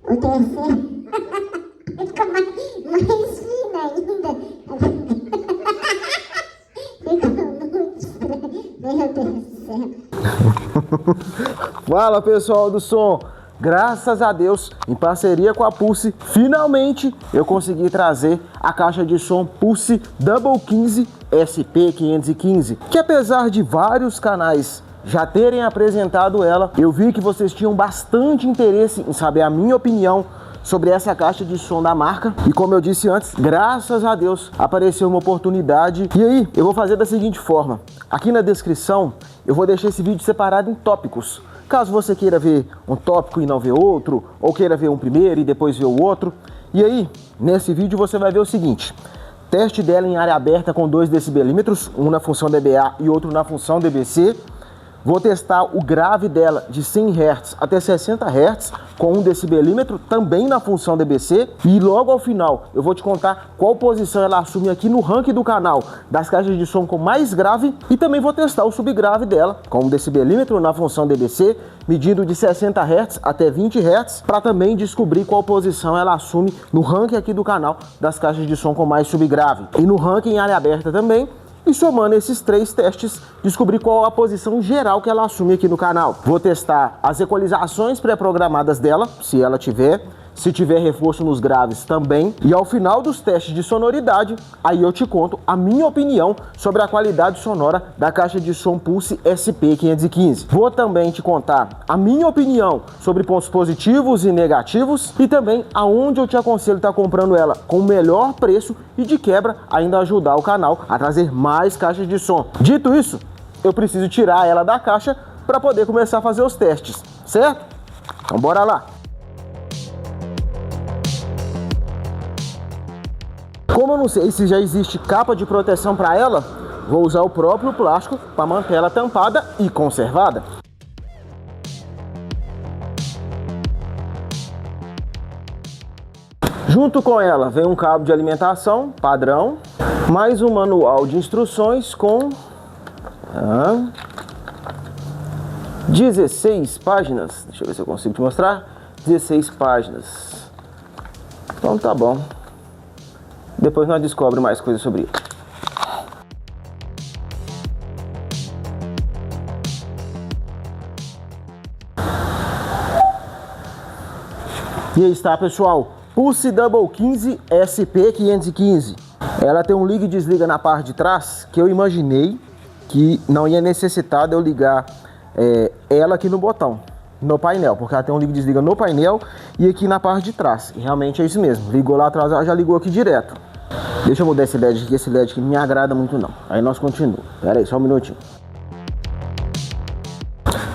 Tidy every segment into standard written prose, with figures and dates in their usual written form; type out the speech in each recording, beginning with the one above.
O terceiro fica mais fino ainda. Fica muito. Meu Deus do céu. Fala, pessoal do som. Graças a Deus, em parceria com a Pulse, finalmente eu consegui trazer a caixa de som Pulse Double 15 SP515, que apesar de vários canais já terem apresentado ela, eu vi que vocês tinham bastante interesse em saber a minha opinião sobre essa caixa de som da marca. E como eu disse antes, graças a Deus apareceu uma oportunidade. E aí, eu vou fazer da seguinte forma. Aqui na descrição, eu vou deixar esse vídeo separado em tópicos. Caso você queira ver um tópico e não ver outro, ou queira ver um primeiro e depois ver o outro. E aí, nesse vídeo você vai ver o seguinte. Teste dela em área aberta com 2 decibelímetros, um na função dBA e outro na função dBc. Vou testar o grave dela de 100 Hz até 60 Hz com 1 decibelímetro, também na função dBc. E logo ao final eu vou te contar qual posição ela assume aqui no ranking do canal das caixas de som com mais grave. E também vou testar o subgrave dela com 1 decibelímetro na função dBc, medindo de 60 Hz até 20 Hz, para também descobrir qual posição ela assume no ranking aqui do canal das caixas de som com mais subgrave. E no ranking em área aberta também. E somando esses 3 testes, descobrir qual a posição geral que ela assume aqui no canal. Vou testar as equalizações pré-programadas dela, se ela tiver. Se tiver reforço nos graves também. E ao final dos testes de sonoridade, aí eu te conto a minha opinião sobre a qualidade sonora da caixa de som Pulse SP515. Vou também te contar a minha opinião sobre pontos positivos e negativos. E também aonde eu te aconselho estar comprando ela com o melhor preço e de quebra ainda ajudar o canal a trazer mais caixas de som. Dito isso, eu preciso tirar ela da caixa para poder começar a fazer os testes, certo? Então bora lá! Como eu não sei se já existe capa de proteção para ela, vou usar o próprio plástico para manter ela tampada e conservada. Junto com ela vem um cabo de alimentação padrão, mais um manual de instruções com 16 páginas. Deixa eu ver se eu consigo te mostrar. 16 páginas. Então tá bom. Depois nós descobrimos mais coisas sobre ele. E aí está, pessoal. Pulse Double 15 SP515. Ela tem um liga e desliga na parte de trás que eu imaginei que não ia necessitar de eu ligar ela aqui no botão, no painel, porque ela tem um liga e desliga no painel e aqui na parte de trás. E realmente é isso mesmo. Ligou lá atrás, ela já ligou aqui direto. Deixa eu mudar esse LED aqui, esse LED aqui não me agrada muito não. Aí nós continuamos. Pera aí, só um minutinho.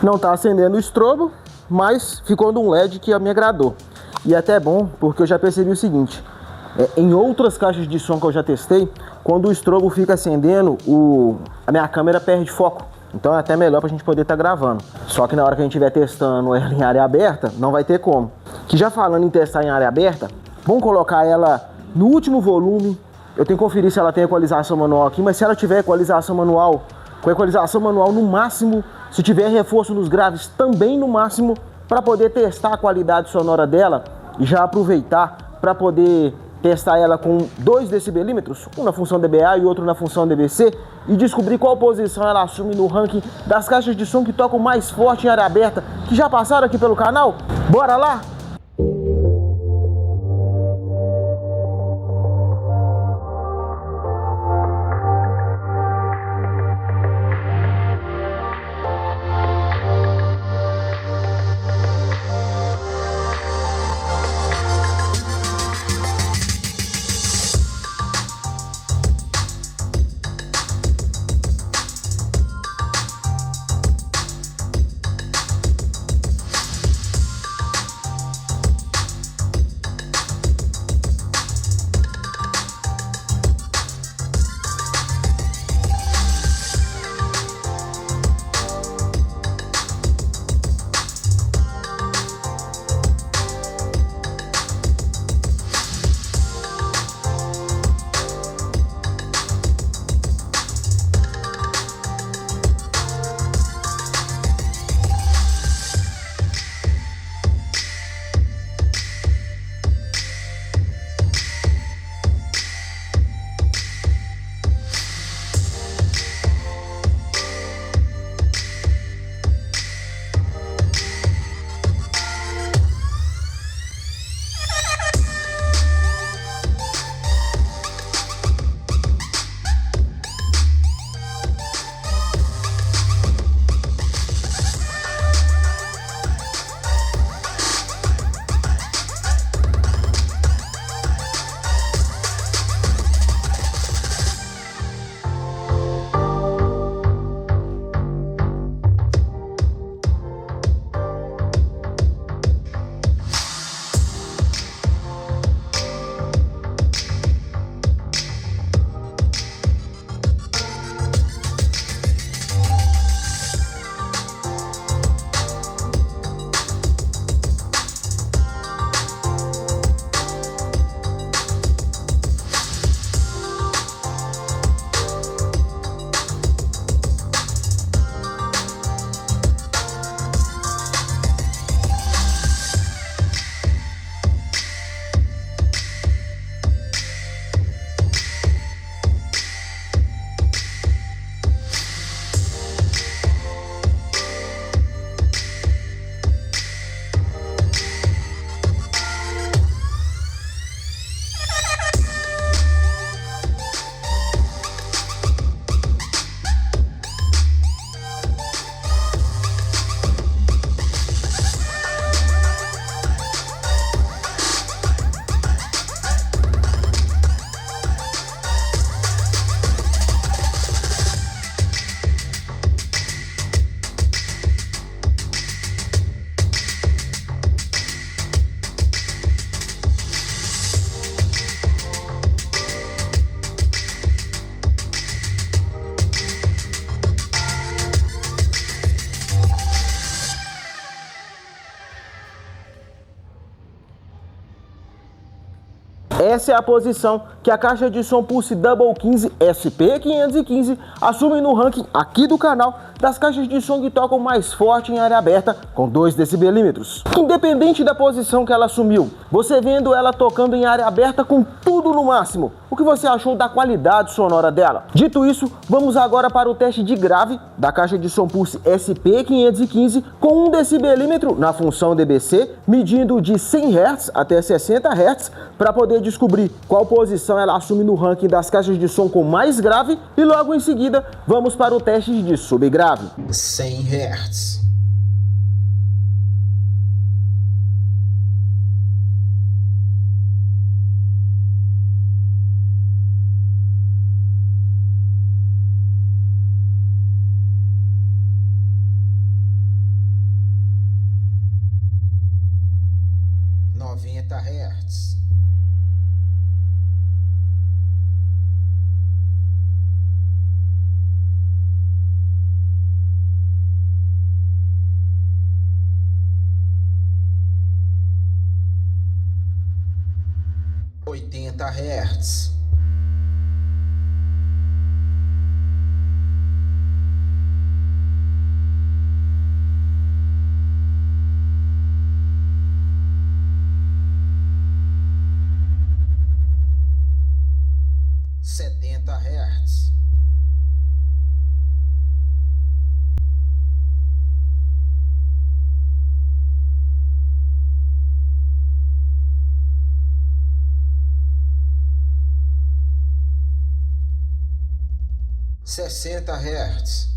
Não tá acendendo o estrobo, mas ficou num LED que me agradou. E até é bom, porque eu já percebi o seguinte. Em outras caixas de som que eu já testei, quando o estrobo fica acendendo, a minha câmera perde foco. Então é até melhor pra gente poder estar gravando. Só que na hora que a gente estiver testando ela em área aberta, não vai ter como. Que já falando em testar em área aberta, vamos colocar ela no último volume. Eu tenho que conferir se ela tem equalização manual aqui, mas se ela tiver equalização manual, com equalização manual no máximo, se tiver reforço nos graves também no máximo, para poder testar a qualidade sonora dela e já aproveitar para poder testar ela com 2 decibelímetros, um na função dBA e outro na função dBc, e descobrir qual posição ela assume no ranking das caixas de som que tocam mais forte em área aberta, que já passaram aqui pelo canal. Bora lá? Essa é a posição que a caixa de som Pulse Double 15 SP515 assume no ranking aqui do canal das caixas de som que tocam mais forte em área aberta com 2 decibelímetros. Independente da posição que ela assumiu, você vendo ela tocando em área aberta com tudo no máximo, o que você achou da qualidade sonora dela? Dito isso, vamos agora para o teste de grave da caixa de som Pulse SP515 com 1 decibelímetro na função DBC, medindo de 100 Hz até 60 Hz para poder descobrir qual posição ela assume no ranking das caixas de som com mais grave e logo em seguida vamos para o teste de subgrave. 100 Hz. Hertz. 80 Hz. 70 Hz. 60 Hz.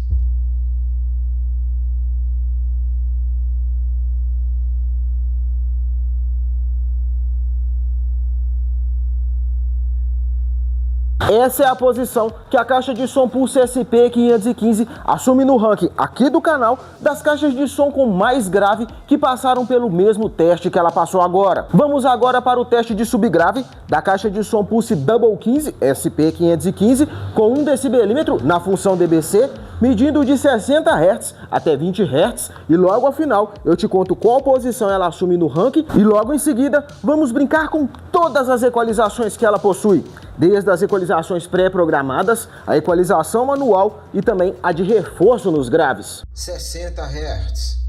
'Essa é a posição que a caixa de som Pulse SP515 assume no ranking aqui do canal das caixas de som com mais grave que passaram pelo mesmo teste que ela passou agora. Vamos agora para o teste de subgrave da caixa de som Pulse Double 15 SP515 com 1 decibelímetro na função DBC, medindo de 60 Hz até 20 Hz e logo ao final eu te conto qual posição ela assume no ranking e logo em seguida vamos brincar com todas as equalizações que ela possui, desde as equalizações pré-programadas, a equalização manual e também a de reforço nos graves. 60 Hz.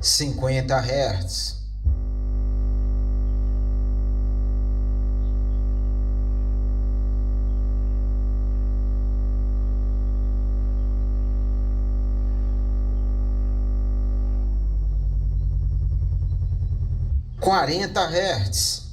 50 Hz. 40 Hz.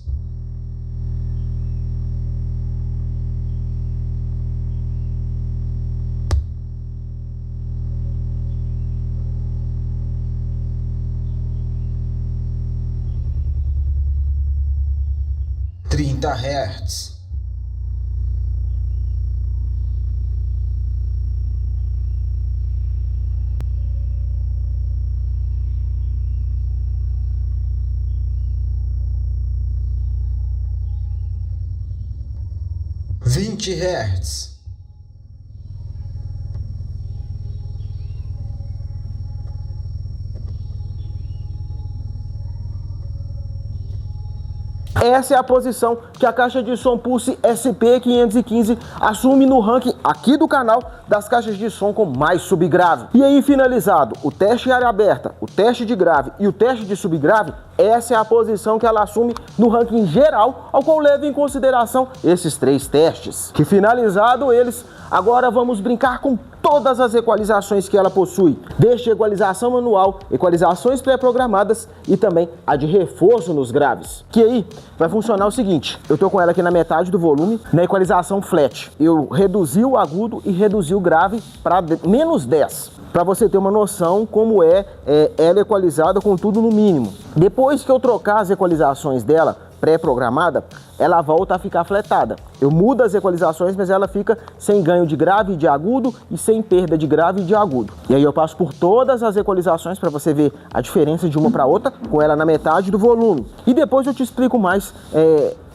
30 Hz. 20 Hz. 'Essa é a posição que a caixa de som Pulse SP515 assume no ranking aqui do canal das caixas de som com mais subgrave. E aí, finalizado o teste em área aberta, o teste de grave e o teste de subgrave, essa é a posição que ela assume no ranking geral, ao qual leva em consideração esses 3 testes. Que finalizado eles, agora vamos brincar com todas as equalizações que ela possui, desde equalização manual, equalizações pré-programadas e também a de reforço nos graves. Que aí vai funcionar o seguinte: eu tô com ela aqui na metade do volume, na equalização flat. Eu reduzi o agudo e reduzi o grave para menos 10, para você ter uma noção como ela equalizada com tudo no mínimo. Depois que eu trocar as equalizações dela pré-programada, ela volta a ficar fletada. Eu mudo as equalizações, mas ela fica sem ganho de grave e de agudo e sem perda de grave e de agudo. E aí eu passo por todas as equalizações para você ver a diferença de uma para outra, com ela na metade do volume. E depois eu te explico mais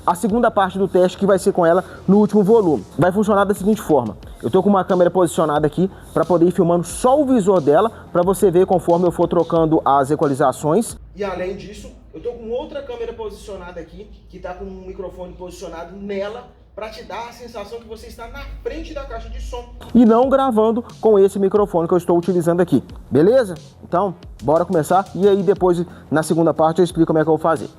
a segunda parte do teste, que vai ser com ela no último volume. Vai funcionar da seguinte forma: eu tô com uma câmera posicionada aqui para poder ir filmando só o visor dela, para você ver conforme eu for trocando as equalizações. E além disso, eu tô com outra câmera posicionada aqui, que tá com um microfone posicionado nela, para te dar a sensação que você está na frente da caixa de som e não gravando com esse microfone que eu estou utilizando aqui, beleza? Então, bora começar e aí depois, na segunda parte, eu explico como é que eu vou fazer.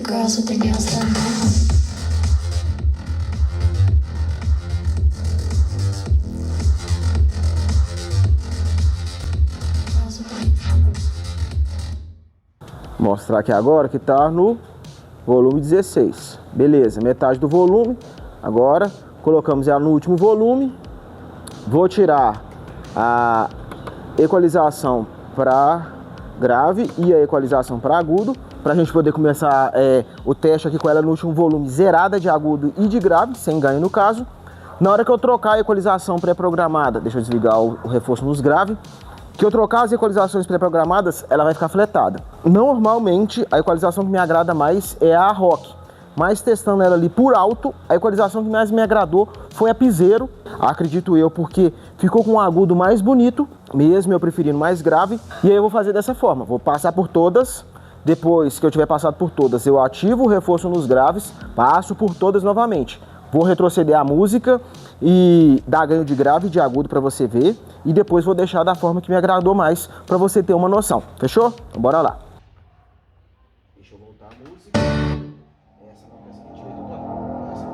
Girls with their nails done now. Mostrar aqui agora que tá no volume 16. Beleza, metade do volume. Agora colocamos ela no último volume. Vou tirar a equalização para grave e a equalização para agudo, para a gente poder começar o teste aqui com ela no último volume, zerada de agudo e de grave, sem ganho no caso. Na hora que eu trocar a equalização pré-programada, deixa eu desligar o reforço nos graves, que eu trocar as equalizações pré-programadas, ela vai ficar fletada. Normalmente, a equalização que me agrada mais é a Rock, mas testando ela ali por alto, a equalização que mais me agradou foi a Piseiro, acredito eu, porque ficou com um agudo mais bonito, mesmo eu preferindo mais grave. E aí eu vou fazer dessa forma, vou passar por todas. Depois que eu tiver passado por todas, eu ativo o reforço nos graves, passo por todas novamente. Vou retroceder a música e dar ganho de grave e de agudo para você ver. E depois vou deixar da forma que me agradou mais para você ter uma noção. Fechou? Então bora lá. Deixa eu voltar a música. Essa não é essa que a gente vai tocar. Essa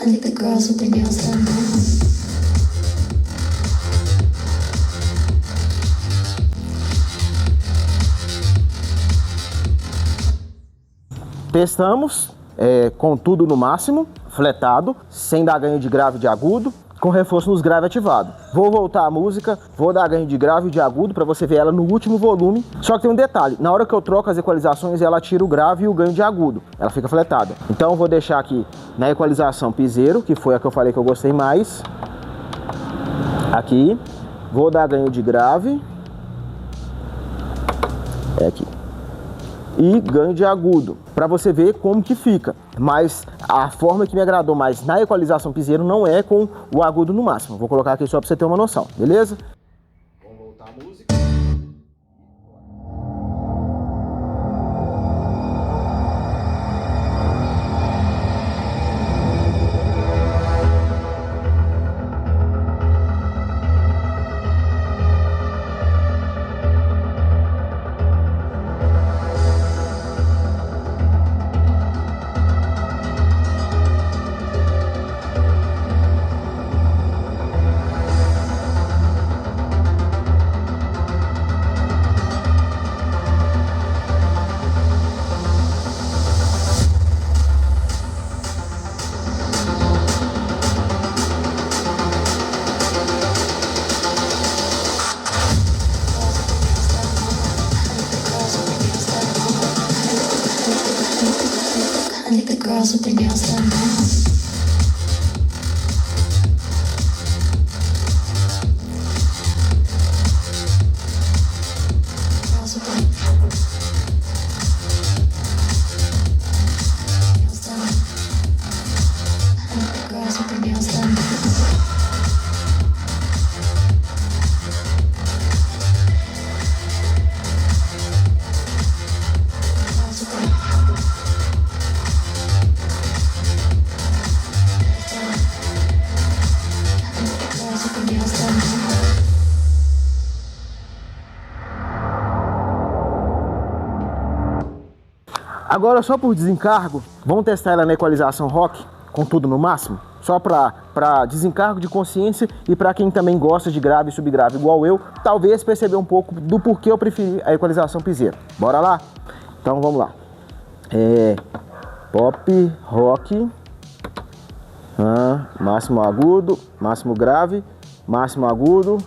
I think the girls with their nails done now. Testamos com tudo no máximo, fletado, sem dar ganho de grave e de agudo, com reforço nos graves ativado. Vou voltar a música, vou dar ganho de grave e de agudo para você ver ela no último volume. Só que tem um detalhe, na hora que eu troco as equalizações, ela tira o grave e o ganho de agudo, ela fica fletada. Então eu vou deixar aqui na equalização Piseiro, que foi a que eu falei que eu gostei mais. Aqui, vou dar ganho de grave. Aqui. E ganho de agudo, para você ver como que fica. Mas a forma que me agradou mais na equalização Piseiro não é com o agudo no máximo. Vou colocar aqui só para você ter uma noção, beleza? Vamos voltar a música. girls with their nails done now. Girls with their nails done. I like the girls with their nails done. Agora, só por desencargo, vamos testar ela na equalização rock, com tudo no máximo? Só para desencargo de consciência e para quem também gosta de grave e subgrave igual eu, talvez perceber um pouco do porquê eu preferi a equalização piseiro. Bora lá? Então vamos lá. Pop, rock, máximo agudo, máximo grave, máximo agudo,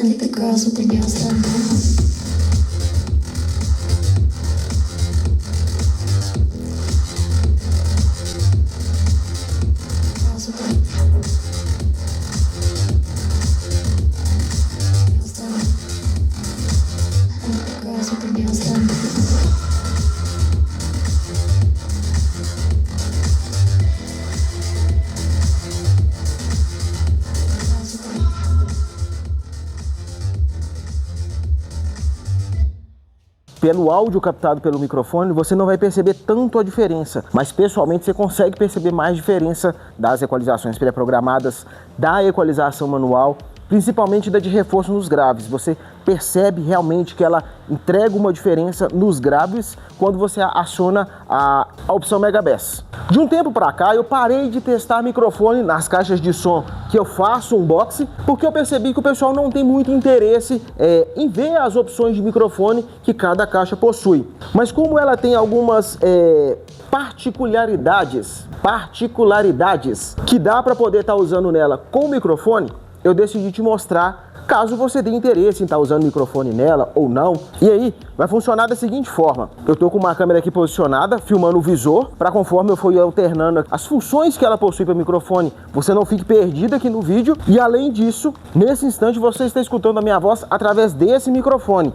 I like the girls with their nails done now. Girls with their nails done. I like the girls with their nails done. Pelo áudio captado pelo microfone, você não vai perceber tanto a diferença, mas pessoalmente você consegue perceber mais diferença das equalizações pré-programadas, da equalização manual, principalmente da de reforço nos graves. Você percebe realmente que ela entrega uma diferença nos graves quando você aciona a opção Mega Bass. De um tempo para cá, eu parei de testar microfone nas caixas de som que eu faço unboxing, porque eu percebi que o pessoal não tem muito interesse em ver as opções de microfone que cada caixa possui. Mas como ela tem algumas particularidades que dá para poder estar usando nela com o microfone, eu decidi te mostrar, caso você tenha interesse em estar usando o microfone nela ou não. E aí, vai funcionar da seguinte forma. Eu tô com uma câmera aqui posicionada, filmando o visor, para conforme eu for alternando as funções que ela possui para o microfone, você não fique perdido aqui no vídeo. E além disso, nesse instante você está escutando a minha voz através desse microfone.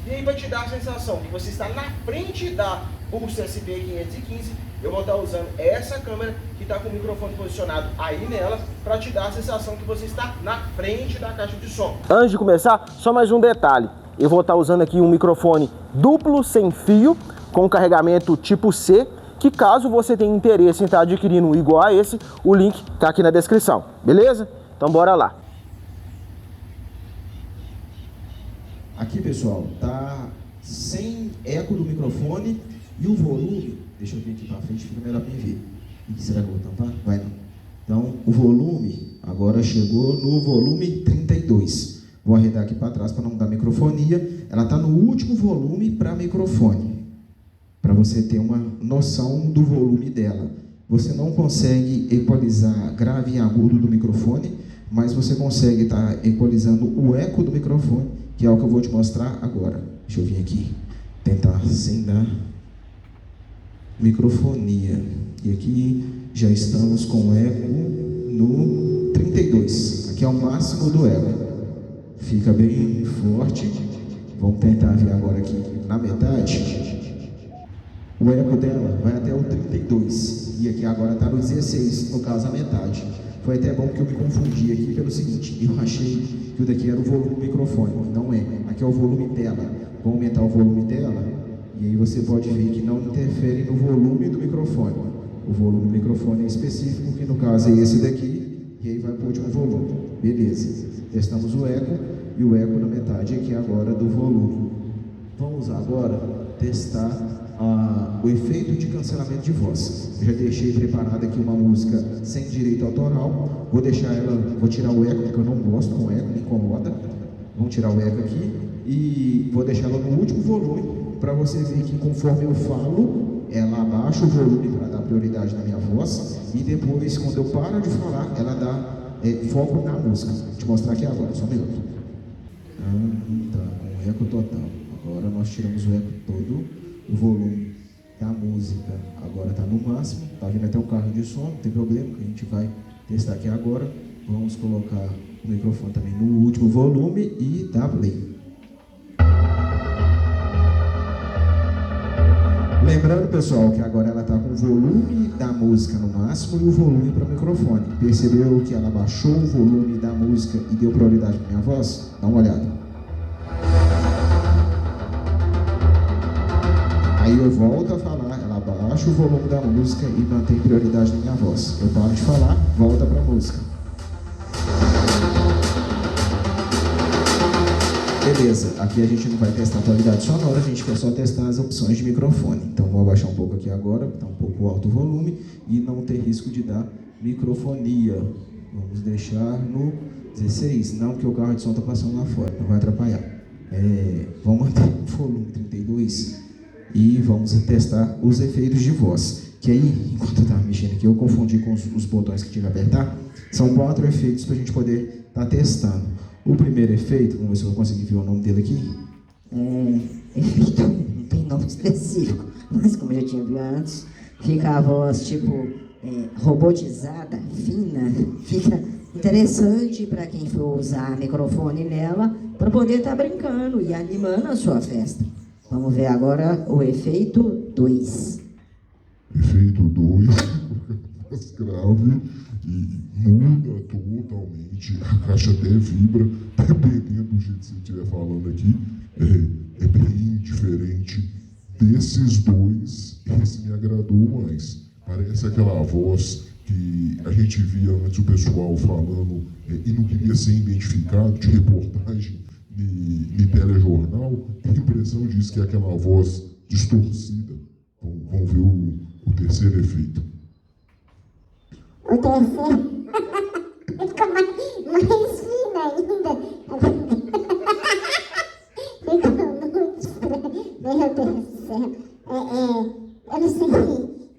E aí vai te dar a sensação que você está na frente da Pulse SP515. Eu vou estar usando essa câmera que está com o microfone posicionado aí nela para te dar a sensação que você está na frente da caixa de som. Antes de começar, só mais um detalhe. Eu vou estar usando aqui um microfone duplo sem fio com carregamento tipo C, que caso você tenha interesse em estar adquirindo um igual a esse, o link está aqui na descrição, beleza? Então bora lá. Aqui, pessoal, tá sem eco do microfone e o volume, deixa eu vir aqui para frente, fica melhor para ver. Será que eu vou tampar? Vai não. Então, o volume agora chegou no volume 32. Vou arredar aqui para trás para não dar microfonia. Ela está no último volume para microfone, para você ter uma noção do volume dela. Você não consegue equalizar grave e agudo do microfone, mas você consegue estar equalizando o eco do microfone, que é o que eu vou te mostrar agora. Deixa eu vir aqui, tentar sem dar microfonia. E aqui já estamos com eco no 32. Aqui é o máximo do eco. Fica bem forte. Vamos tentar ver agora aqui na metade. O eco dela vai até o 32. E aqui agora está no 16, no caso a metade. Foi até bom porque eu me confundi aqui pelo seguinte, eu achei que o daqui era o volume do microfone, não é. Aqui é o volume dela. Vou aumentar o volume dela e aí você pode ver que não interfere no volume do microfone. O volume do microfone é específico, que no caso é esse daqui, e aí vai para o último volume. Beleza. Testamos o eco e o eco na metade aqui agora do volume. Vamos agora testar o efeito de cancelamento de voz. Eu já deixei preparada aqui uma música sem direito autoral. Vou tirar o eco, porque eu não gosto com eco, me incomoda. Vamos tirar o eco aqui e vou deixar ela no último volume para você ver que conforme eu falo, ela abaixa o volume para dar prioridade na minha voz e depois, quando eu paro de falar, ela dá foco na música. Vou te mostrar aqui agora, só um minuto. Tá, um eco total. Agora nós tiramos o eco todo, o volume da música agora está no máximo, está vindo até um carro de som, não tem problema, que a gente vai testar aqui agora. Vamos colocar o microfone também no último volume e dar play. Lembrando, pessoal, que agora ela está com o volume da música no máximo e o volume para o microfone. Percebeu que ela baixou o volume da música e deu prioridade para minha voz? Dá uma olhada. Aí eu volto a falar, ela abaixa o volume da música e mantém prioridade na minha voz. Eu paro de falar, volta para a música. Beleza, aqui a gente não vai testar a qualidade sonora, a gente quer só testar as opções de microfone. Então vou abaixar um pouco aqui agora, está um pouco alto o volume e não ter risco de dar microfonia. Vamos deixar no 16, não, porque o carro de som está passando lá fora, não vai atrapalhar. Vamos manter o volume 32. E vamos testar os efeitos de voz. Que aí, enquanto eu estava mexendo aqui, eu confundi com os botões que tinha que apertar. São 4 efeitos para a gente poder estar testando. O primeiro efeito, vamos ver se eu vou conseguir ver o nome dele aqui. Efeito não tem nome específico, mas como eu já tinha visto antes, fica a voz tipo robotizada, fina, fica interessante para quem for usar microfone nela, para poder estar brincando e animando a sua festa. Vamos ver agora o efeito 2. Efeito 2, voz grave e muda totalmente, a caixa até vibra, dependendo do jeito que você estiver falando aqui, é bem diferente desses dois, esse me agradou mais. Parece aquela voz que a gente via antes o pessoal falando e não queria ser identificado, de reportagem, de telejornal, tem a impressão disso, que é aquela voz distorcida. Vamos ver o terceiro efeito. O terceiro fica mais fino ainda. Ficou muito estranho. Meu Deus do céu. Eu não sei,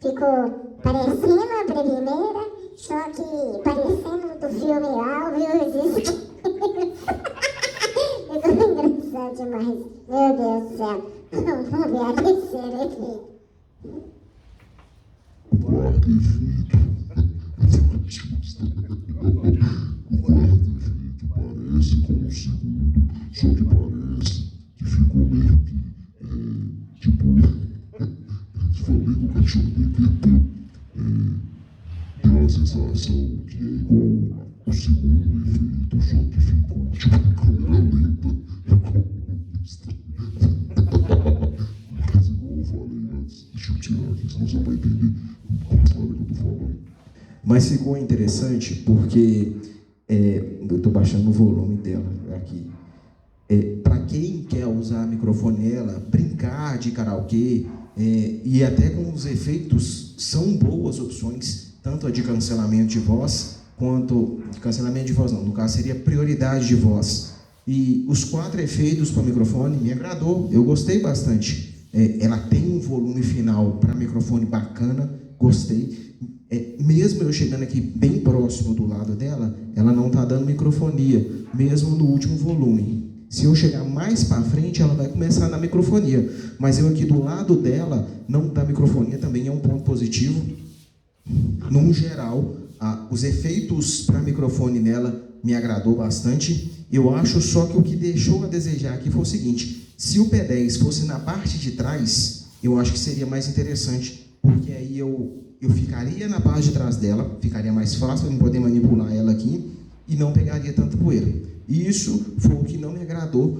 ficou parecendo a primeira, só que parecendo do filme Alves. Ficou engraçado demais. Meu Deus do céu. Vamos ver a terceira efeito. O quarto efeito. O quarto efeito parece com o segundo, só que parece que ficou meio que, tipo, falei com o cachorro detector, tem uma sensação que é igual o segundo efeito, só que ficou tipo em câmera lenta, mas igual eu falei antes, deixa eu tirar aqui, senão você vai entender a história que eu tô falando. Mas ficou interessante porque eu estou baixando o volume dela aqui. Para quem quer usar a microfonela, brincar de karaokê e até com os efeitos, são boas opções, tanto a de cancelamento de voz, quanto de cancelamento de voz não, no caso seria prioridade de voz. E os 4 efeitos para o microfone me agradou, eu gostei bastante. Ela tem um volume final para microfone bacana, gostei. Mesmo eu chegando aqui bem próximo do lado dela, ela não está dando microfonia, mesmo no último volume. Se eu chegar mais para frente, ela vai começar na microfonia. Mas eu aqui do lado dela, não dá microfonia, também é um ponto positivo. No geral, os efeitos para microfone nela me agradou bastante. Eu acho só que o que deixou a desejar aqui foi o seguinte: se o P10 fosse na parte de trás, eu acho que seria mais interessante, porque aí eu eu ficaria na parte de trás dela, ficaria mais fácil para eu poder manipular ela aqui e não pegaria tanto poeira. E isso foi o que não me agradou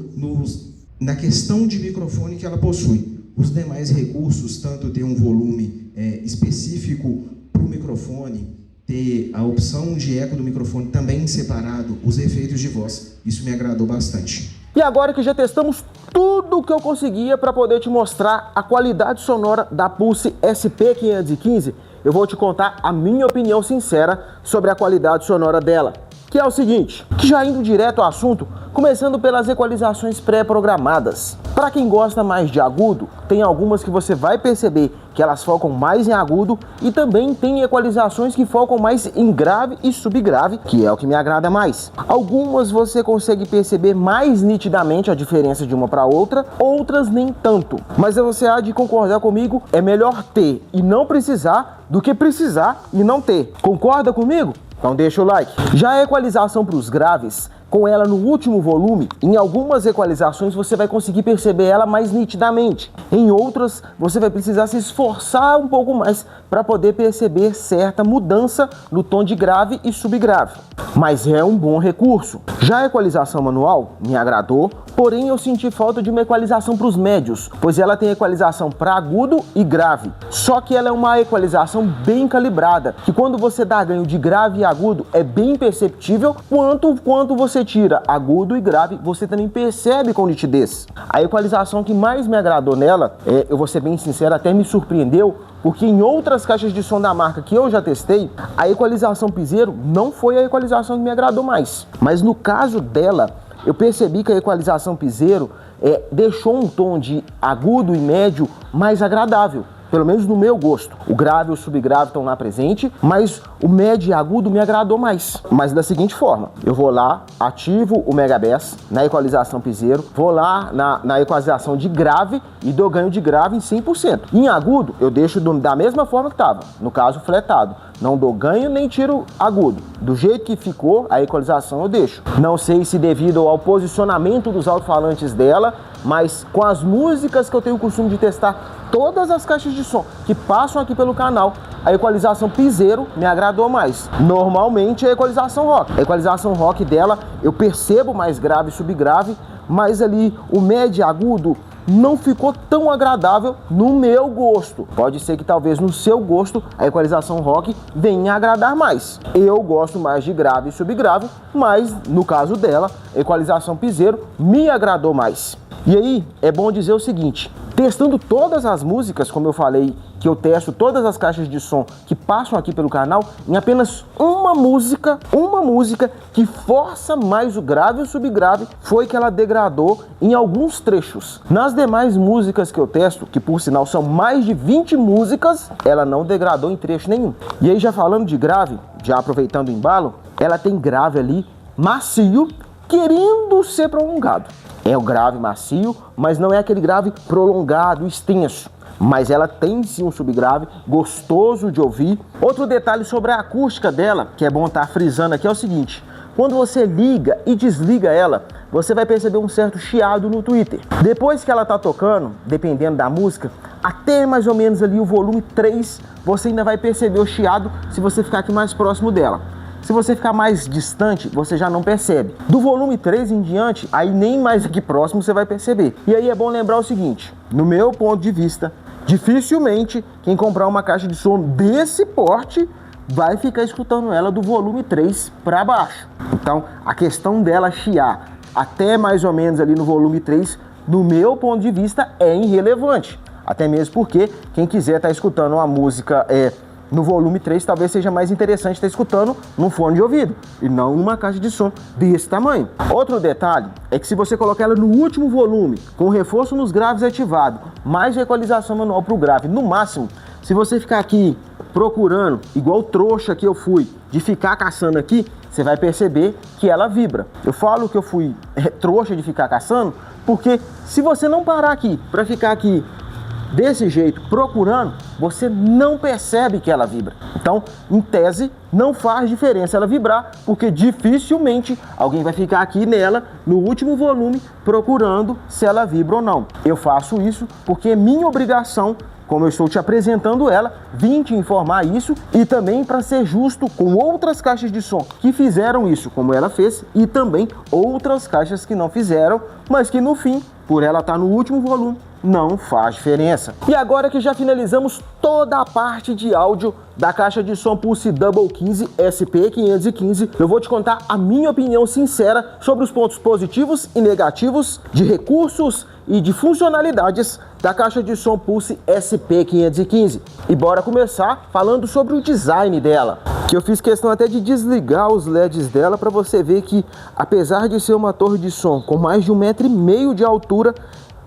na questão de microfone que ela possui. Os demais recursos, tanto ter um volume específico para o microfone, ter a opção de eco do microfone também separado, os efeitos de voz, isso me agradou bastante. E agora que já testamos tudo o que eu conseguia para poder te mostrar a qualidade sonora da Pulse SP515, eu vou te contar a minha opinião sincera sobre a qualidade sonora dela. Que é o seguinte, que já indo direto ao assunto, começando pelas equalizações pré-programadas. Para quem gosta mais de agudo, tem algumas que você vai perceber que elas focam mais em agudo e também tem equalizações que focam mais em grave e subgrave, que é o que me agrada mais. Algumas você consegue perceber mais nitidamente a diferença de uma para outra, outras nem tanto. Mas você há de concordar comigo, é melhor ter e não precisar do que precisar e não ter. Concorda comigo? Então deixa o like. Já a equalização para os graves, com ela no último volume, em algumas equalizações você vai conseguir perceber ela mais nitidamente. Em outras, você vai precisar se esforçar um pouco mais para poder perceber certa mudança no tom de grave e subgrave. Mas é um bom recurso. Já a equalização manual me agradou, porém eu senti falta de uma equalização para os médios, pois ela tem equalização para agudo e grave. Só que ela é uma equalização bem calibrada, que quando você dá ganho de grave e agudo é bem perceptível, quanto você tira agudo e grave, você também percebe com nitidez. A equalização que mais me agradou nela, eu vou ser bem sincero, até me surpreendeu, porque em outras caixas de som da marca que eu já testei, a equalização piseiro não foi a equalização que me agradou mais. Mas no caso dela, eu percebi que a equalização piseiro deixou um tom de agudo e médio mais agradável. Pelo menos no meu gosto. O grave e o subgrave estão lá presente, mas o médio e agudo me agradou mais. Mas da seguinte forma, eu vou lá, ativo o Mega Bass na equalização piseiro, vou lá na equalização de grave e dou ganho de grave em 100%. Em agudo, eu deixo da mesma forma que estava, no caso fletado. Não dou ganho nem tiro agudo. Do jeito que ficou, a equalização eu deixo. Não sei se devido ao posicionamento dos alto-falantes dela, mas com as músicas que eu tenho o costume de testar, todas as caixas de som que passam aqui pelo canal, a equalização piseiro me agradou mais. Normalmente a equalização rock. A equalização rock dela eu percebo mais grave e subgrave, mas ali o médio e agudo não ficou tão agradável no meu gosto. Pode ser que talvez no seu gosto a equalização rock venha a agradar mais. Eu gosto mais de grave e subgrave, mas no caso dela, a equalização piseiro me agradou mais. E aí, é bom dizer o seguinte, testando todas as músicas, como eu falei, que eu testo todas as caixas de som que passam aqui pelo canal, em apenas uma música que força mais o grave e o subgrave, foi que ela degradou em alguns trechos. Nas demais músicas que eu testo, que por sinal são mais de 20 músicas, ela não degradou em trecho nenhum. E aí, já falando de grave, já aproveitando o embalo, ela tem grave ali, macio, querendo ser prolongado. É o grave macio, mas não é aquele grave prolongado, extenso. Mas ela tem sim um subgrave, gostoso de ouvir. Outro detalhe sobre a acústica dela, que é bom estar frisando aqui, é o seguinte. Quando você liga e desliga ela, você vai perceber um certo chiado no Twitter. Depois que ela tá tocando, dependendo da música, até mais ou menos ali o volume 3, você ainda vai perceber o chiado se você ficar aqui mais próximo dela. Se você ficar mais distante, você já não percebe. Do volume 3 em diante, aí nem mais aqui próximo você vai perceber. E aí é bom lembrar o seguinte, no meu ponto de vista, dificilmente quem comprar uma caixa de som desse porte vai ficar escutando ela do volume 3 para baixo. Então, a questão dela chiar até mais ou menos ali no volume 3, no meu ponto de vista, é irrelevante. Até mesmo porque quem quiser estar escutando uma música no volume 3, talvez seja mais interessante estar escutando num fone de ouvido e não numa caixa de som desse tamanho. Outro detalhe é que se você colocar ela no último volume, com o reforço nos graves ativado, mais a equalização manual para o grave, no máximo, se você ficar aqui procurando, igual trouxa que eu fui, de ficar caçando aqui, você vai perceber que ela vibra. Eu falo que eu fui trouxa de ficar caçando, porque se você não parar aqui, para ficar aqui desse jeito, procurando, você não percebe que ela vibra. Então, em tese, não faz diferença ela vibrar, porque dificilmente alguém vai ficar aqui nela, no último volume, procurando se ela vibra ou não. Eu faço isso porque é minha obrigação como eu estou te apresentando ela, vim te informar isso e também para ser justo com outras caixas de som que fizeram isso, como ela fez, e também outras caixas que não fizeram, mas que no fim, por ela estar no último volume, não faz diferença. E agora que já finalizamos toda a parte de áudio da caixa de som Pulse Double 15 SP515, eu vou te contar a minha opinião sincera sobre os pontos positivos e negativos de recursos e de funcionalidades da caixa de som Pulse SP515. E bora começar falando sobre o design dela, que eu fiz questão até de desligar os LEDs dela para você ver que, apesar de ser uma torre de som com mais de 1,5 m de altura,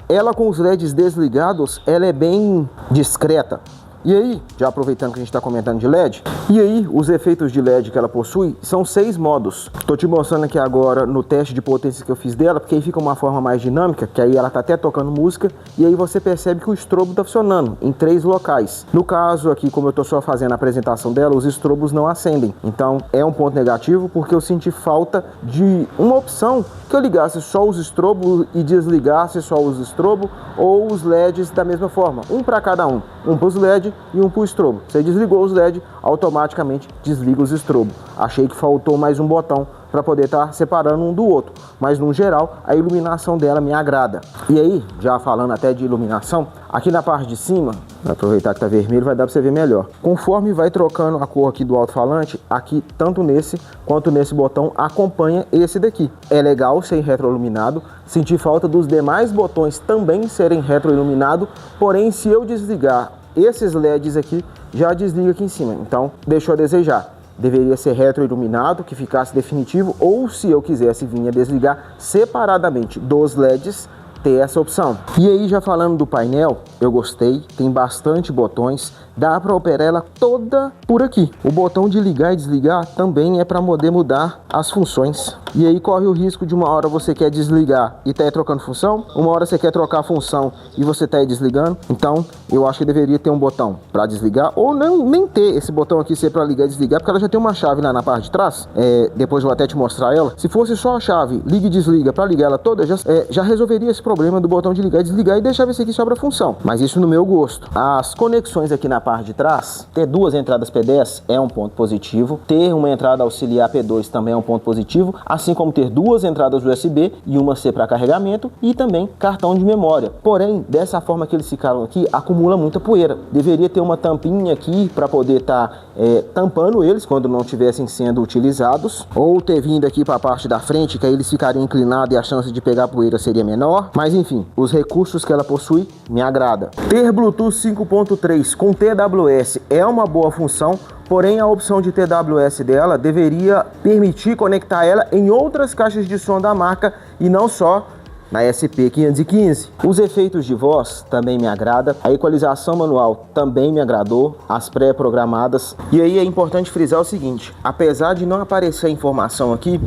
ela com os LEDs desligados, ela é bem discreta. E aí, já aproveitando que a gente está comentando de LED, e aí os efeitos de LED que ela possui são 6 modos. Estou te mostrando aqui agora no teste de potência que eu fiz dela, porque aí fica uma forma mais dinâmica, que aí ela está até tocando música, e aí você percebe que o estrobo está funcionando em 3 locais. No caso aqui, como eu estou só fazendo a apresentação dela, os estrobos não acendem. Então é um ponto negativo, porque eu senti falta de uma opção que eu ligasse só os estrobos e desligasse só os estrobos, ou os LEDs da mesma forma, um para cada um para os LED e um para o estrobo. Você desligou os LED, automaticamente desliga os estrobos. Achei que faltou mais um botão para poder estar separando um do outro, mas no geral a iluminação dela me agrada. E aí, já falando até de iluminação, aqui na parte de cima, vou aproveitar que tá vermelho, vai dar para você ver melhor. Conforme vai trocando a cor aqui do alto-falante, aqui tanto nesse quanto nesse botão acompanha esse daqui. É legal ser retroiluminado, senti falta dos demais botões também serem retroiluminados, porém se eu desligar esses LEDs aqui, já desliga aqui em cima, então deixou a desejar. Deveria ser retroiluminado, que ficasse definitivo, ou se eu quisesse vir a desligar separadamente dos LEDs, ter essa opção. E aí, já falando do painel, eu gostei, tem bastante botões, dá para operar ela toda por aqui. O botão de ligar e desligar também é para poder mudar as funções. E aí corre o risco de uma hora você quer desligar e tá aí trocando função, uma hora você quer trocar a função e você tá aí desligando. Então eu acho que deveria ter um botão para desligar, ou não, nem ter esse botão aqui ser para ligar e desligar, porque ela já tem uma chave lá na parte de trás. Depois eu vou até te mostrar ela. Se fosse só a chave liga e desliga para ligar ela toda, já resolveria esse problema do botão de ligar e desligar e deixava esse aqui só para função. Mas isso no meu gosto. As conexões aqui na parte de trás, ter 2 entradas P10 é um ponto positivo, ter uma entrada auxiliar P2 também é um ponto positivo, assim como ter 2 entradas USB e uma C para carregamento e também cartão de memória. Porém, dessa forma que eles ficaram aqui, acumula muita poeira. Deveria ter uma tampinha aqui para poder estar tampando eles quando não estivessem sendo utilizados, ou ter vindo aqui para a parte da frente, que aí eles ficariam inclinados e a chance de pegar poeira seria menor. Mas enfim, os recursos que ela possui me agrada. Ter Bluetooth 5.3 com TWS é uma boa função, porém a opção de TWS dela deveria permitir conectar ela em outras caixas de som da marca e não só na SP515. Os efeitos de voz também me agrada, a equalização manual também me agradou, as pré-programadas. E aí é importante frisar o seguinte, apesar de não aparecer a informação aqui,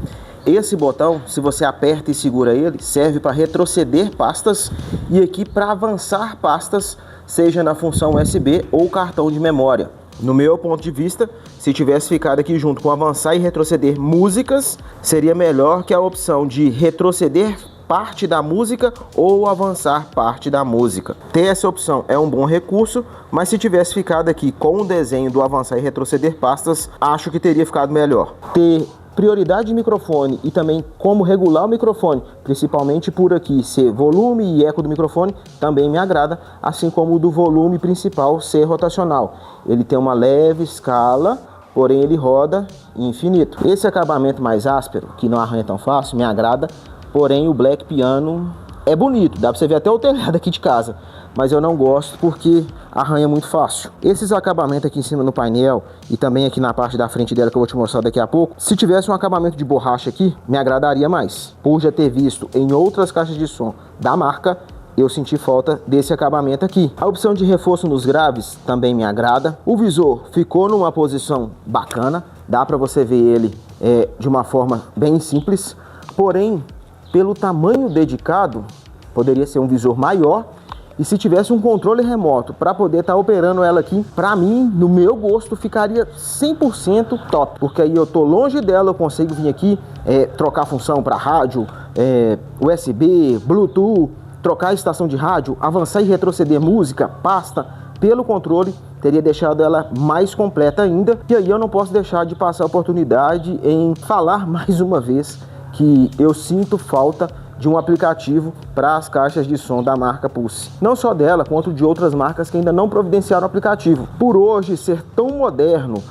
esse botão, se você aperta e segura ele, serve para retroceder pastas e aqui para avançar pastas, seja na função USB ou cartão de memória. No meu ponto de vista, se tivesse ficado aqui junto com avançar e retroceder músicas, seria melhor que a opção de retroceder parte da música ou avançar parte da música. Ter essa opção é um bom recurso, mas se tivesse ficado aqui com o desenho do avançar e retroceder pastas, acho que teria ficado melhor. Ter prioridade de microfone e também como regular o microfone, principalmente por aqui ser volume e eco do microfone, também me agrada, assim como o do volume principal ser rotacional. Ele tem uma leve escala, porém ele roda infinito. Esse acabamento mais áspero, que não arranha tão fácil, me agrada, porém o Black Piano é bonito, dá pra você ver até o telhado aqui de casa, mas eu não gosto porque arranha muito fácil. Esses acabamentos aqui em cima no painel e também aqui na parte da frente dela que eu vou te mostrar daqui a pouco, se tivesse um acabamento de borracha aqui, me agradaria mais. Por já ter visto em outras caixas de som da marca, eu senti falta desse acabamento aqui. A opção de reforço nos graves também me agrada. O visor ficou numa posição bacana, dá para você ver ele de uma forma bem simples, porém, pelo tamanho dedicado, poderia ser um visor maior. E se tivesse um controle remoto para poder estar operando ela aqui, para mim, no meu gosto, ficaria 100% top. Porque aí eu tô longe dela, eu consigo vir aqui, trocar função para rádio, USB, Bluetooth, trocar a estação de rádio, avançar e retroceder música, pasta. pelo controle, teria deixado ela mais completa ainda. E aí eu não posso deixar de passar a oportunidade em falar mais uma vez que eu sinto falta de um aplicativo para as caixas de som da marca Pulse. Não só dela, quanto de outras marcas que ainda não providenciaram aplicativo. Por hoje ser tão moderno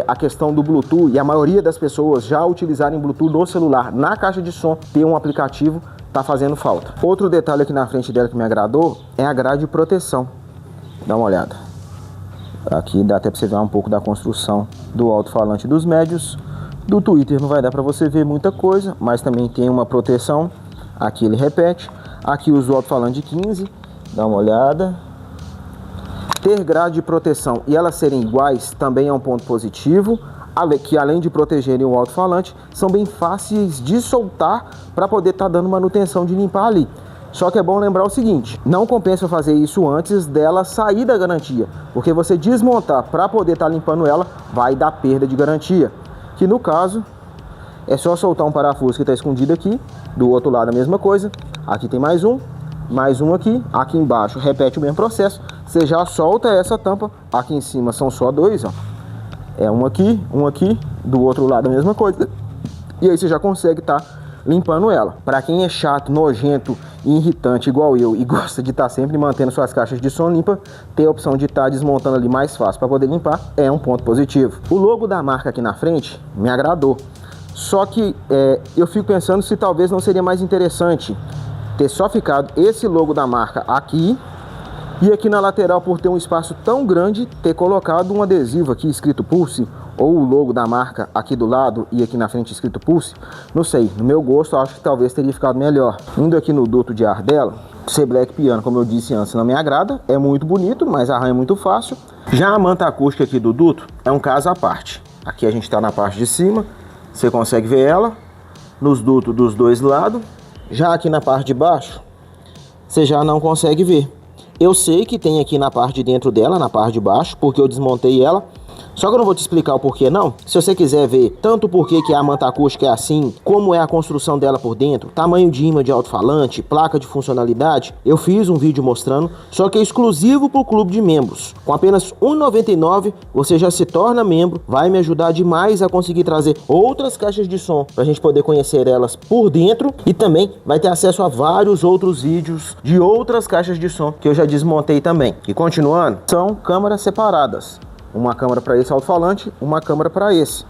a questão do Bluetooth e a maioria das pessoas já utilizarem Bluetooth no celular, na caixa de som, ter um aplicativo tá fazendo falta. Outro detalhe aqui na frente dela que me agradou é a grade de proteção. Dá uma olhada. Aqui dá até para você ver um pouco da construção do alto-falante dos médios. Do Twitter não vai dar para você ver muita coisa, mas também tem uma proteção. Aqui ele repete. Aqui usa o alto-falante de 15. Dá uma olhada. Ter grade de proteção e elas serem iguais também é um ponto positivo. Que além de protegerem o alto-falante, são bem fáceis de soltar para poder estar dando manutenção de limpar ali. Só que é bom lembrar o seguinte, não compensa fazer isso antes dela sair da garantia, porque você desmontar para poder estar limpando ela vai dar perda de garantia, que no caso é só soltar um parafuso que está escondido aqui, do outro lado a mesma coisa, aqui tem mais um aqui embaixo repete o mesmo processo, você já solta essa tampa, aqui em cima são só dois, ó. É um aqui, do outro lado a mesma coisa. E aí você já consegue estar limpando ela. Para quem é chato, nojento e irritante igual eu e gosta de estar sempre mantendo suas caixas de som limpa, ter a opção de estar desmontando ali mais fácil para poder limpar é um ponto positivo. O logo da marca aqui na frente me agradou. Só que eu fico pensando se talvez não seria mais interessante ter só ficado esse logo da marca aqui. E aqui na lateral, por ter um espaço tão grande, ter colocado um adesivo aqui escrito Pulse, ou o logo da marca aqui do lado e aqui na frente escrito Pulse. Não sei, no meu gosto, eu acho que talvez teria ficado melhor. Indo aqui no duto de ar dela, ser Black Piano, como eu disse antes, não me agrada. É muito bonito, mas arranha muito fácil. Já a manta acústica aqui do duto é um caso à parte. Aqui a gente está na parte de cima, você consegue ver ela nos dutos dos dois lados. Já aqui na parte de baixo, você já não consegue ver. Eu sei que tem aqui na parte de dentro dela, na parte de baixo, porque eu desmontei ela. Só que eu não vou te explicar o porquê não. Se você quiser ver tanto o porquê que a manta acústica é assim, como é a construção dela por dentro, tamanho de ímã de alto-falante, placa de funcionalidade, eu fiz um vídeo mostrando, só que é exclusivo para o clube de membros. Com apenas R$ 1,99 você já se torna membro, vai me ajudar demais a conseguir trazer outras caixas de som para a gente poder conhecer elas por dentro e também vai ter acesso a vários outros vídeos de outras caixas de som que eu já desmontei também. E continuando, são câmeras separadas. Uma câmera para esse alto-falante, uma câmera para esse,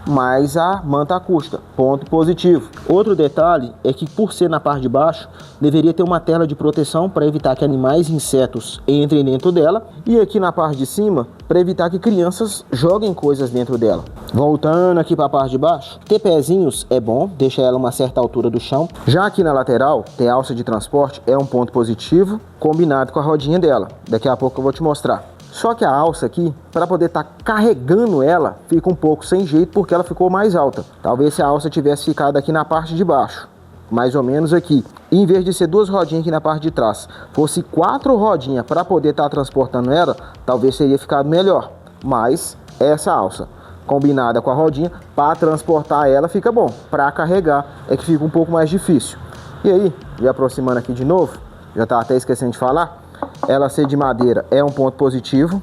mais a manta acústica, ponto positivo. Outro detalhe é que por ser na parte de baixo, deveria ter uma tela de proteção para evitar que animais e insetos entrem dentro dela, e aqui na parte de cima, para evitar que crianças joguem coisas dentro dela. Voltando aqui para a parte de baixo, ter pezinhos é bom, deixa ela uma certa altura do chão. Já aqui na lateral, ter alça de transporte é um ponto positivo, combinado com a rodinha dela. Daqui a pouco eu vou te mostrar. Só que a alça aqui, para poder estar carregando ela, fica um pouco sem jeito porque ela ficou mais alta. Talvez se a alça tivesse ficado aqui na parte de baixo, mais ou menos aqui, e em vez de ser duas rodinhas aqui na parte de trás, fosse 4 rodinhas para poder estar transportando ela, talvez teria ficado melhor. Mas essa alça, combinada com a rodinha, para transportar ela fica bom. Para carregar é que fica um pouco mais difícil. E aí, me aproximando aqui de novo, já estava até esquecendo de falar, ela ser de madeira é um ponto positivo.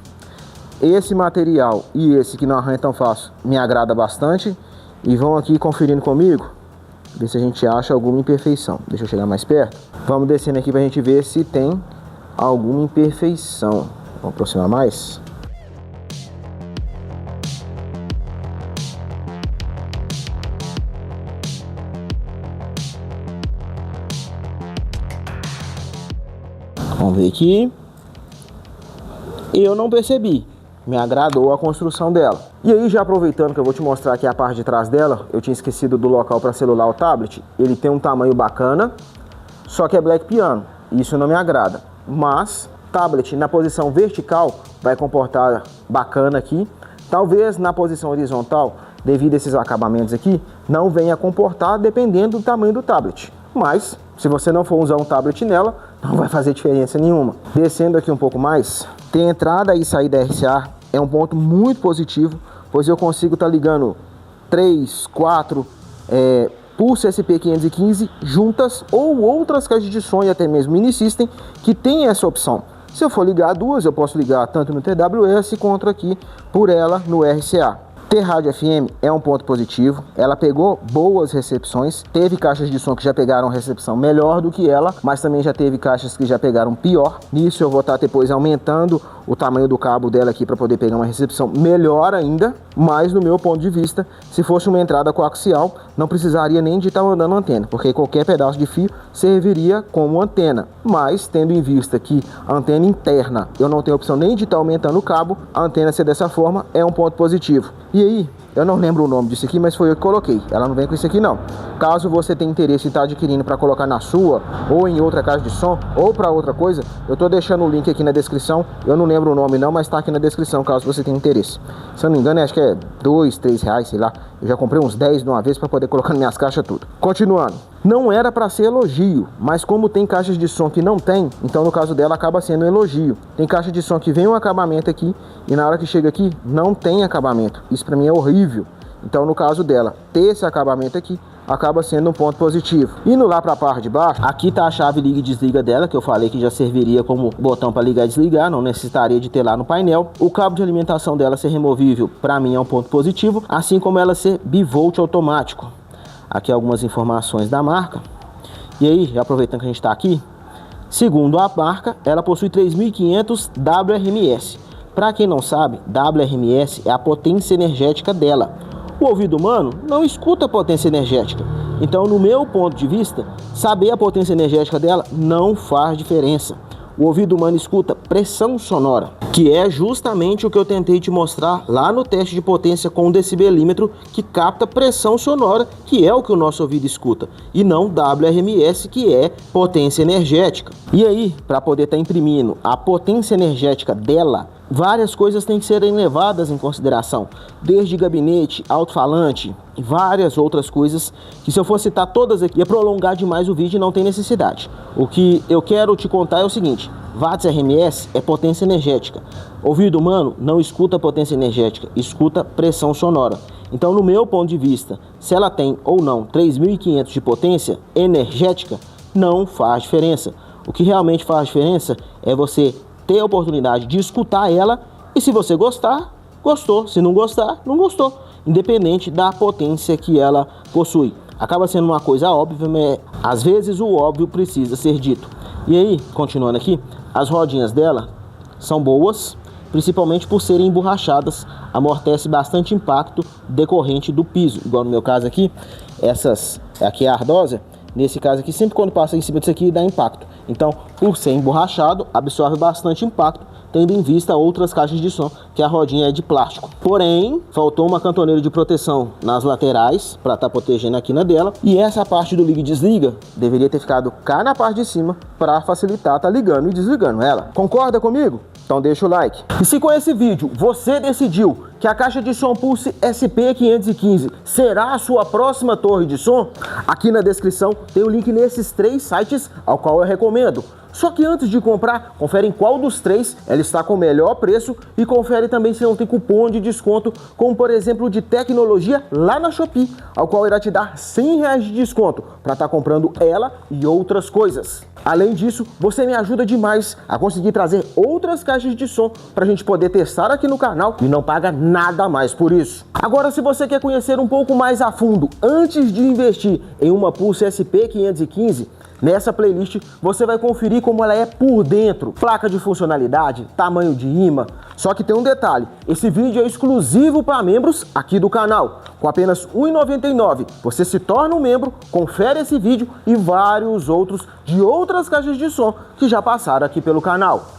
Esse material e esse que não arranha tão fácil me agrada bastante. E vão aqui conferindo comigo, ver se a gente acha alguma imperfeição. Deixa eu chegar mais perto. Vamos descendo aqui pra gente ver se tem alguma imperfeição. Vamos aproximar mais. Vamos ver aqui. Eu não percebi. Me agradou a construção dela. E aí, já aproveitando que eu vou te mostrar aqui a parte de trás dela, eu tinha esquecido do local para celular ou tablet. Ele tem um tamanho bacana, só que é Black Piano. Isso não me agrada. Mas tablet na posição vertical vai comportar bacana aqui. Talvez na posição horizontal, devido a esses acabamentos aqui, não venha comportar dependendo do tamanho do tablet. Mas se você não for usar um tablet nela, não vai fazer diferença nenhuma. Descendo aqui um pouco mais, ter entrada e saída RCA é um ponto muito positivo, pois eu consigo estar ligando 3, 4 Pulse SP515 juntas ou outras caixas de som e até mesmo mini system que tem essa opção. Se eu for ligar duas, eu posso ligar tanto no TWS quanto aqui por ela no RCA. Ter rádio FM é um ponto positivo, ela pegou boas recepções, teve caixas de som que já pegaram recepção melhor do que ela, mas também já teve caixas que já pegaram pior. Nisso eu vou estar depois aumentando o tamanho do cabo dela aqui para poder pegar uma recepção melhor ainda, mas no meu ponto de vista, se fosse uma entrada coaxial, não precisaria nem de estar mandando antena, porque qualquer pedaço de fio serviria como antena. Mas tendo em vista que a antena interna, eu não tenho opção nem de estar aumentando o cabo, a antena ser dessa forma é um ponto positivo. E aí, eu não lembro o nome disso aqui, mas foi eu que coloquei. Ela não vem com isso aqui não. Caso você tenha interesse em estar adquirindo para colocar na sua, ou em outra caixa de som, ou para outra coisa, eu tô deixando o link aqui na descrição. Eu não lembro o nome não, mas tá aqui na descrição, caso você tenha interesse. Se eu não me engano, acho que é 2, 3 reais, sei lá. Eu já comprei uns 10 de uma vez para poder colocar nas minhas caixas tudo. Continuando. Não era para ser elogio, mas como tem caixas de som que não tem, então no caso dela acaba sendo um elogio. Tem caixa de som que vem um acabamento aqui e na hora que chega aqui não tem acabamento. Isso para mim é horrível. Então no caso dela ter esse acabamento aqui acaba sendo um ponto positivo. Indo lá para a parte de baixo, aqui tá a chave liga e desliga dela, que eu falei que já serviria como botão para ligar e desligar, não necessitaria de ter lá no painel. O cabo de alimentação dela ser removível, para mim é um ponto positivo, assim como ela ser bivolt automático. Aqui algumas informações da marca. E aí, aproveitando que a gente está aqui, segundo a marca, ela possui 3.500 WRMS. Para quem não sabe, WRMS é a potência energética dela. O ouvido humano não escuta a potência energética. Então, no meu ponto de vista, saber a potência energética dela não faz diferença. O ouvido humano escuta pressão sonora, que é justamente o que eu tentei te mostrar lá no teste de potência com o decibelímetro, que capta pressão sonora, que é o que o nosso ouvido escuta, e não WRMS, que é potência energética. E aí, para poder estar imprimindo a potência energética dela, várias coisas têm que serem levadas em consideração, desde gabinete, alto-falante e várias outras coisas que, se eu for citar todas aqui, ia prolongar demais o vídeo e não tem necessidade. O que eu quero te contar é o seguinte: watts RMS é potência energética. Ouvido humano não escuta potência energética, escuta pressão sonora. Então, no meu ponto de vista, se ela tem ou não 3.500 de potência energética, não faz diferença. O que realmente faz diferença é você ter a oportunidade de escutar ela, e se você gostar, gostou. Se não gostar, não gostou. Independente da potência que ela possui. Acaba sendo uma coisa óbvia, mas às vezes o óbvio precisa ser dito. E aí, continuando aqui, as rodinhas dela são boas, principalmente por serem emborrachadas, amortece bastante impacto decorrente do piso. Igual no meu caso aqui, essas aqui é a ardósia. Nesse caso aqui, sempre quando passa em cima disso aqui, dá impacto. Então, por ser emborrachado, absorve bastante impacto, tendo em vista outras caixas de som, que a rodinha é de plástico. Porém, faltou uma cantoneira de proteção nas laterais, para estar protegendo a quina dela. E essa parte do liga e desliga, deveria ter ficado cá na parte de cima, para facilitar estar ligando e desligando ela. Concorda comigo? Então deixa o like. E se com esse vídeo você decidiu que a caixa de som Pulse SP515 será a sua próxima torre de som, aqui na descrição tem o link nesses 3 sites ao qual eu recomendo. Só que antes de comprar, confere em qual dos 3 ela está com o melhor preço e confere também se não tem cupom de desconto, como por exemplo de tecnologia lá na Shopee, ao qual irá te dar R$100 de desconto para estar comprando ela e outras coisas. Além disso, você me ajuda demais a conseguir trazer outras caixas de som para a gente poder testar aqui no canal e não paga nada mais por isso. Agora, se você quer conhecer um pouco mais a fundo antes de investir em uma Pulse SP515, nessa playlist você vai conferir como ela é por dentro, placa de funcionalidade, tamanho de imã. Só que tem um detalhe, esse vídeo é exclusivo para membros aqui do canal. Com apenas R$ 1,99 você se torna um membro, confere esse vídeo e vários outros de outras caixas de som que já passaram aqui pelo canal.